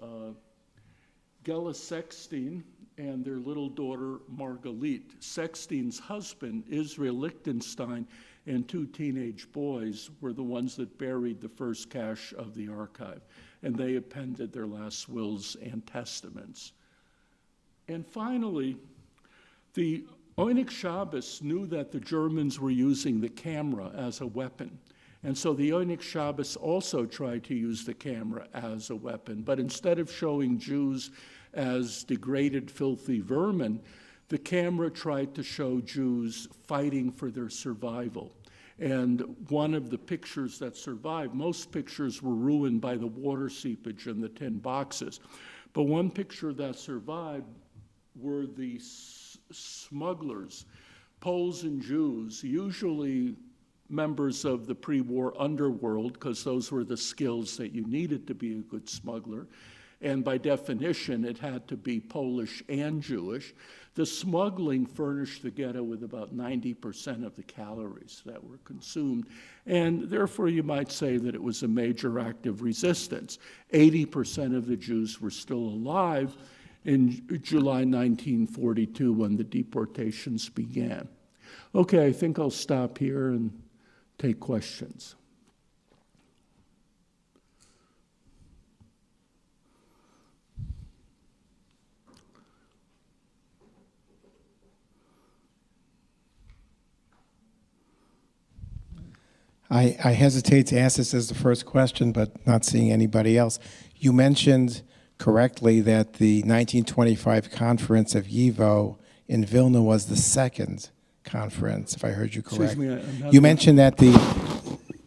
Gela Sexteen and their little daughter, Margalit. Sexteen's husband, Israel Lichtenstein, and 2 teenage boys were the ones that buried the first cache of the archive, and they appended their last wills and testaments. And finally, the Oyneg Shabes knew that the Germans were using the camera as a weapon. And so the Oyneg Shabes also tried to use the camera as a weapon. But instead of showing Jews as degraded, filthy vermin, the camera tried to show Jews fighting for their survival. And one of the pictures that survived, most pictures were ruined by the water seepage in the tin boxes. But one picture that survived were the smugglers, Poles and Jews, usually members of the pre-war underworld, because those were the skills that you needed to be a good smuggler. And by definition, it had to be Polish and Jewish. The smuggling furnished the ghetto with about 90% of the calories that were consumed. And therefore, you might say that it was a major act of resistance. 80% of the Jews were still alive in July 1942 when the deportations began. Okay, I think I'll stop here and take questions. I hesitate to ask this as the first question, but not seeing anybody else. You mentioned correctly that the 1925 conference of YIVO in Vilna was the second conference, if I heard you correctly. Excuse me, you mentioned that the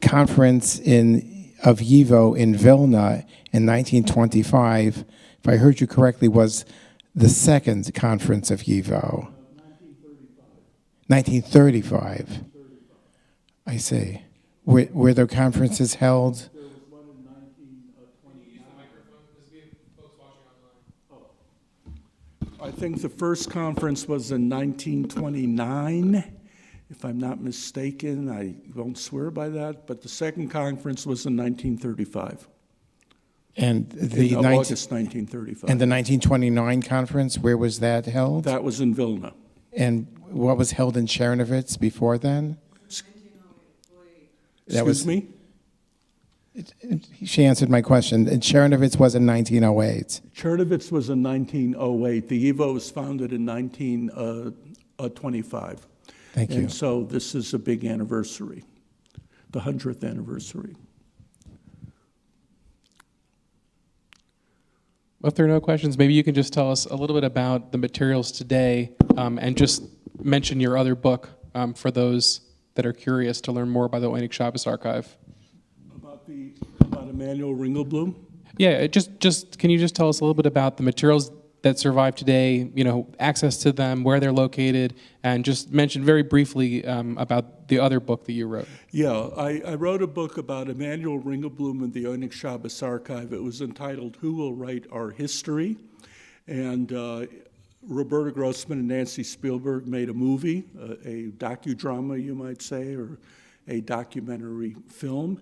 conference of YIVO in Vilna in 1925, if I heard you correctly, was the second conference of YIVO. 1935. I see. Were there conferences held? There was one in 1929. I think the first conference was in 1929, if I'm not mistaken. I won't swear by that, but the second conference was in 1935. And August 1935. And the 1929 conference, where was that held? That was in Vilna. And what was held in Chernovitz before then? Excuse me? She answered my question. And Chernovitz was in 1908. Chernovitz was in 1908. The YIVO was founded in 1925. Thank you. And so this is a big anniversary, the 100th anniversary. Well, if there are no questions, maybe you can just tell us a little bit about the materials today and just mention your other book for those that are curious to learn more about the Oyneg Shabes archive. About Emanuel Ringelblum? Yeah, just can you just tell us a little bit about the materials that survive today, you know, access to them, where they're located, and just mention very briefly about the other book that you wrote. Yeah, I wrote a book about Emanuel Ringelblum and the Oyneg Shabes archive. It was entitled Who Will Write Our History? And Roberta Grossman and Nancy Spielberg made a movie, a docudrama, you might say, or a documentary film,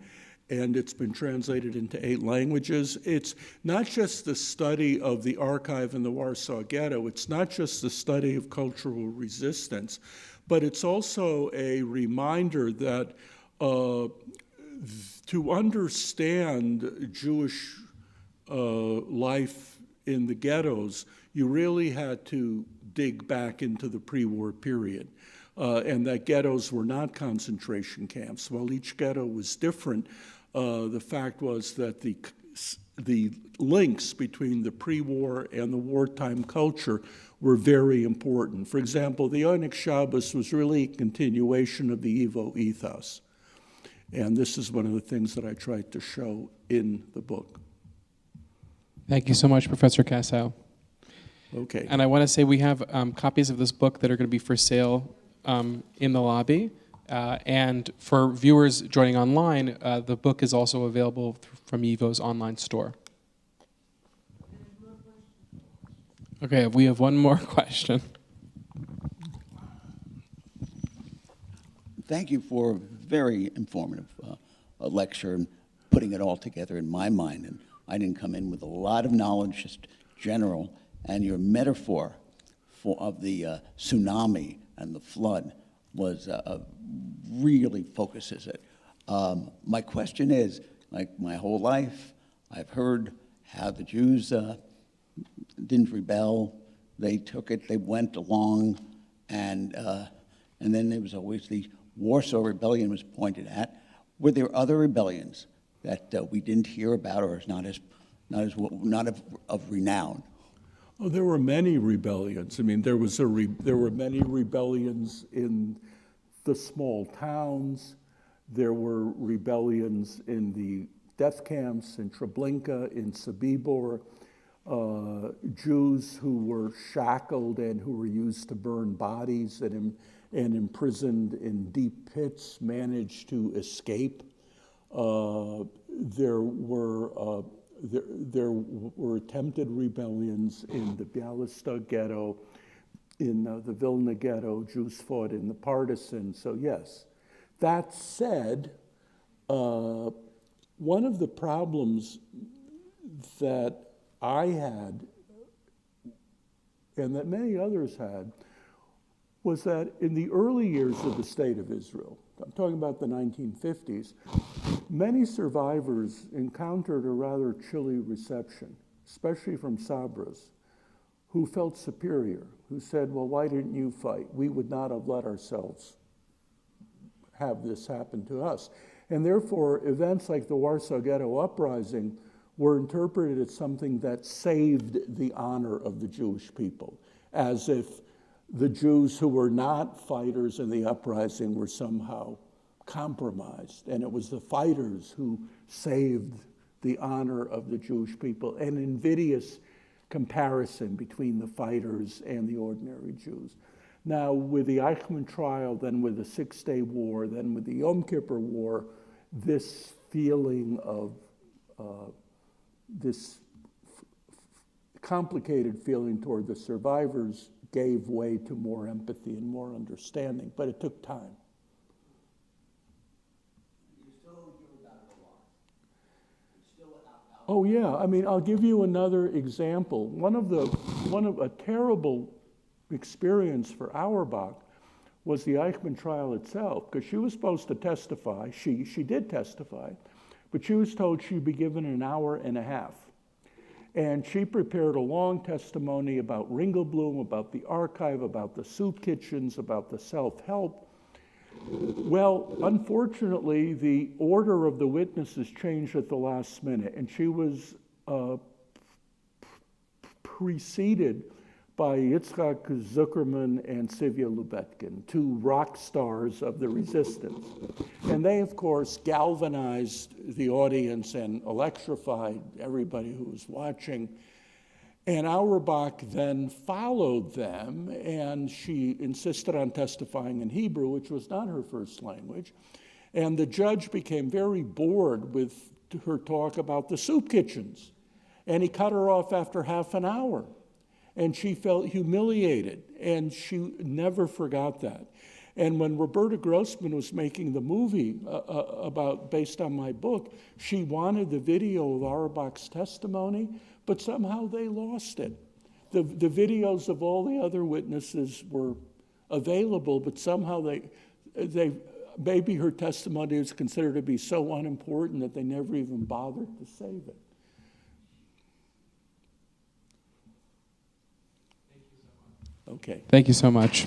and it's been translated into 8 languages. It's not just the study of the archive in the Warsaw Ghetto, it's not just the study of cultural resistance, but it's also a reminder that to understand Jewish life in the ghettos, you really had to dig back into the pre-war period. And that ghettos were not concentration camps. While each ghetto was different, the fact was that the links between the pre-war and the wartime culture were very important. For example, the Oyneg Shabes was really a continuation of the Evo ethos. And this is one of the things that I tried to show in the book. Thank you so much, Professor Cassow. Okay. And I want to say we have copies of this book that are going to be for sale in the lobby. And for viewers joining online, the book is also available from Evo's online store. Okay, we have one more question. Thank you for a very informative lecture and putting it all together in my mind. And I didn't come in with a lot of knowledge, just general. And your metaphor of the tsunami and the flood was really focuses it. My question is, like my whole life, I've heard how the Jews didn't rebel. They took it, they went along, and then there was always the Warsaw Rebellion was pointed at. Were there other rebellions that we didn't hear about, or is not of renown? Oh, there were many rebellions. I mean, there were many rebellions in the small towns. There were rebellions in the death camps in Treblinka, in Sobibor. Jews who were shackled and who were used to burn bodies and imprisoned in deep pits managed to escape. There were attempted rebellions in the Białystok Ghetto, in the Vilna Ghetto. Jews fought in the partisans. So yes. That said, one of the problems that I had, and that many others had, was that in the early years of the State of Israel, I'm talking about the 1950s, many survivors encountered a rather chilly reception, especially from Sabras, who felt superior, who said, well, why didn't you fight? We would not have let ourselves have this happen to us. And therefore, events like the Warsaw Ghetto uprising were interpreted as something that saved the honor of the Jewish people, as if the Jews who were not fighters in the uprising were somehow compromised. And it was the fighters who saved the honor of the Jewish people, an invidious comparison between the fighters and the ordinary Jews. Now, with the Eichmann trial, then with the Six-Day War, then with the Yom Kippur War, this feeling of this complicated feeling toward the survivors gave way to more empathy and more understanding, but it took time. Oh yeah, I mean, I'll give you another example. One of a terrible experience for Auerbach was the Eichmann trial itself, because she was supposed to testify. She did testify, but she was told she'd be given an hour and a half. And she prepared a long testimony about Ringelblum, about the archive, about the soup kitchens, about the self-help. Well, unfortunately, the order of the witnesses changed at the last minute, and she was preceded by Yitzhak Zuckerman and Sivya Lubetkin, two rock stars of the resistance. And they, of course, galvanized the audience and electrified everybody who was watching. And Auerbach then followed them, and she insisted on testifying in Hebrew, which was not her first language. And the judge became very bored with her talk about the soup kitchens. And he cut her off after half an hour. And she felt humiliated, and she never forgot that. And when Roberta Grossman was making the movie based on my book, she wanted the video of Auerbach's testimony, but somehow they lost it. The videos of all the other witnesses were available, but somehow maybe her testimony was considered to be so unimportant that they never even bothered to save it. Okay. Thank you so much.